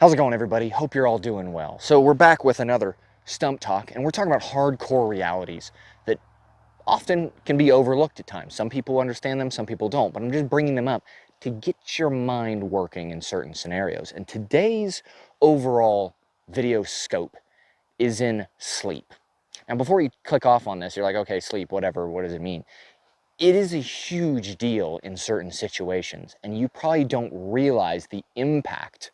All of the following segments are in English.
How's it going, everybody? Hope you're all doing well. So we're back with another Stump Talk, and we're talking about hardcore realities that often can be overlooked at times. Some people understand them, some people don't, but I'm just bringing them up to get your mind working in certain scenarios. And today's overall video scope is in sleep. Now, before you click off on this, you're like, okay, sleep, whatever, what does it mean? It is a huge deal in certain situations, and you probably don't realize the impact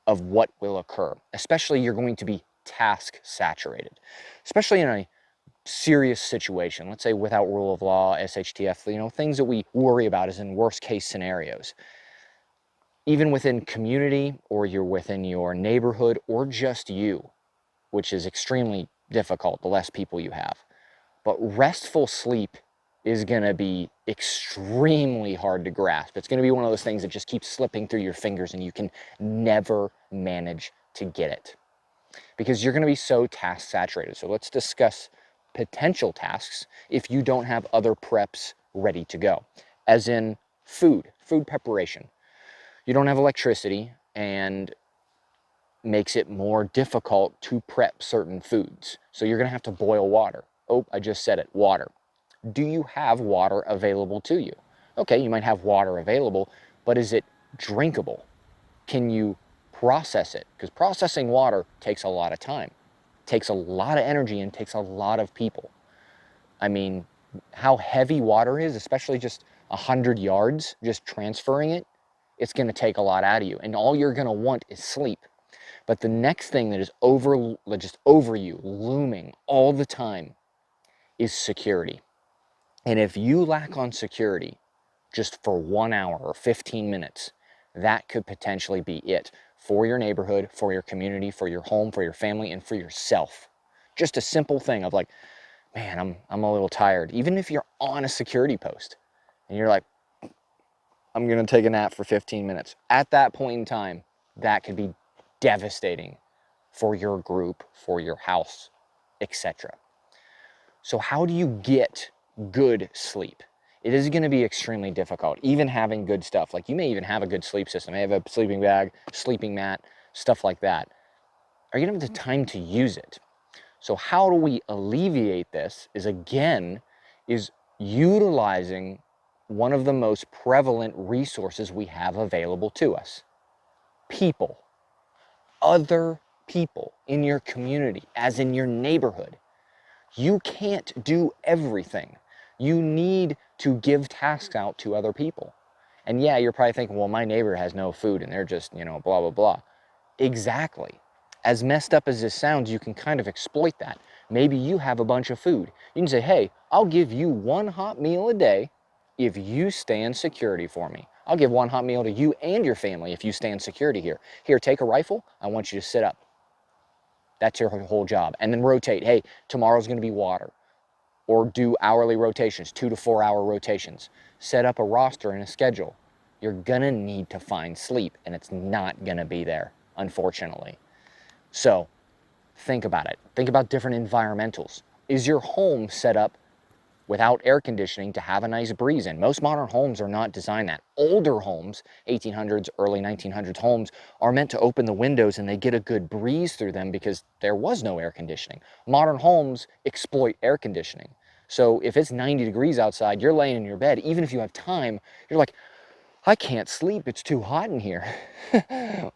of what will occur. Especially, you're going to be task saturated, especially in a serious situation. Let's say without rule of law, SHTF, things that we worry about as in worst case scenarios. Even within community, or you're within your neighborhood, or just you, which is extremely difficult the less people you have. But restful sleep is going to be extremely hard to grasp. It's going to be one of those things that just keeps slipping through your fingers and you can never manage to get it because you're going to be so task saturated. So let's discuss potential tasks if you don't have other preps ready to go, as in food preparation. You don't have electricity and makes it more difficult to prep certain foods. So you're going to have to boil water. Oh, I just said it, water. Do you have water available to you? Okay, you might have water available, but is it drinkable? Can you process it? Because processing water takes a lot of time, takes a lot of energy, and takes a lot of people. I mean, how heavy water is, especially just 100 yards, just transferring it, it's going to take a lot out of you. And all you're going to want is sleep. But the next thing that is just over you, looming all the time, is security. And if you lack on security just for 1 hour or 15 minutes, that could potentially be it for your neighborhood, for your community, for your home, for your family, and for yourself. Just a simple thing of like, man, I'm a little tired. Even if you're on a security post and you're like, I'm going to take a nap for 15 minutes. At that point in time, that could be devastating for your group, for your house, etc. So how do you get good sleep? It is going to be extremely difficult, even having good stuff. Like, you may even have a good sleep system. You have a sleeping bag, sleeping mat, stuff like that. Are you going to have the time to use it? So how do we alleviate this is utilizing one of the most prevalent resources we have available to us. People. Other people in your community, as in your neighborhood. You can't do everything. You need to give tasks out to other people. And yeah, you're probably thinking, well, my neighbor has no food and they're just, blah, blah, blah. Exactly. As messed up as this sounds, you can kind of exploit that. Maybe you have a bunch of food. You can say, hey, I'll give you one hot meal a day if you stand security for me. I'll give one hot meal to you and your family if you stand security here. Here, take a rifle. I want you to sit up. That's your whole job. And then rotate. Hey, tomorrow's going to be water. Or do hourly rotations, 2 to 4 hour rotations. Set up a roster and a schedule. You're going to need to find sleep, and it's not going to be there, unfortunately. So think about it. Think about different environmentals. Is your home set up without air conditioning to have a nice breeze in? Most modern homes are not designed that. Older homes, 1800s, early 1900s homes, are meant to open the windows and they get a good breeze through them because there was no air conditioning. Modern homes exploit air conditioning. So if it's 90 degrees outside, you're laying in your bed, even if you have time, you're like, I can't sleep, it's too hot in here.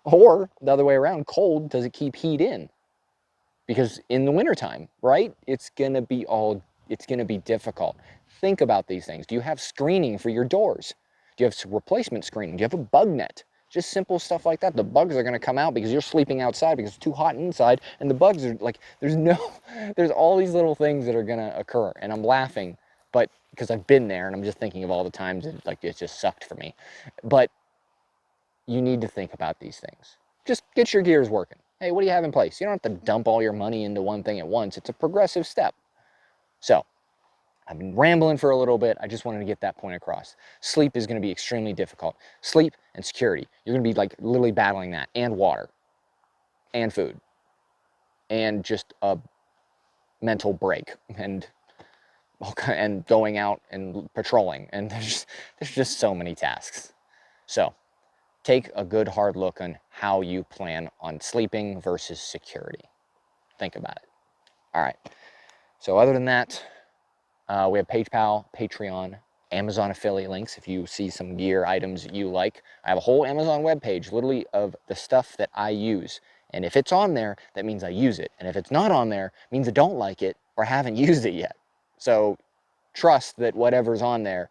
Or the other way around, cold, does it keep heat in? Because in the wintertime, right, it's going to be difficult. Think about these things. Do you have screening for your doors? Do you have replacement screening? Do you have a bug net? Just simple stuff like that. The bugs are going to come out because you're sleeping outside because it's too hot inside, and the bugs are like, there's all these little things that are going to occur. And I'm laughing, but because I've been there and I'm just thinking of all the times that it just sucked for me. But you need to think about these things. Just get your gears working. Hey, what do you have in place? You don't have to dump all your money into one thing at once. It's a progressive step. So, I've been rambling for a little bit. I just wanted to get that point across. Sleep is going to be extremely difficult. Sleep and security. You're going to be like literally battling that, and water, and food, and just a mental break, and going out and patrolling. And there's just so many tasks. So, take a good hard look on how you plan on sleeping versus security. Think about it. All right. So other than that, we have PayPal, Patreon, Amazon affiliate links if you see some gear items you like. I have a whole Amazon webpage literally of the stuff that I use. And if it's on there, that means I use it. And if it's not on there, it means I don't like it or haven't used it yet. So trust that whatever's on there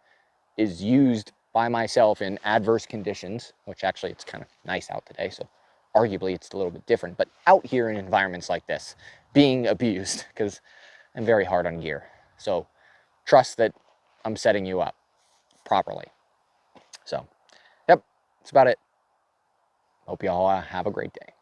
is used by myself in adverse conditions, which actually it's kind of nice out today, so arguably it's a little bit different, but out here in environments like this, being abused, because I'm very hard on gear. So trust that I'm setting you up properly. So, yep, that's about it. Hope you all have a great day.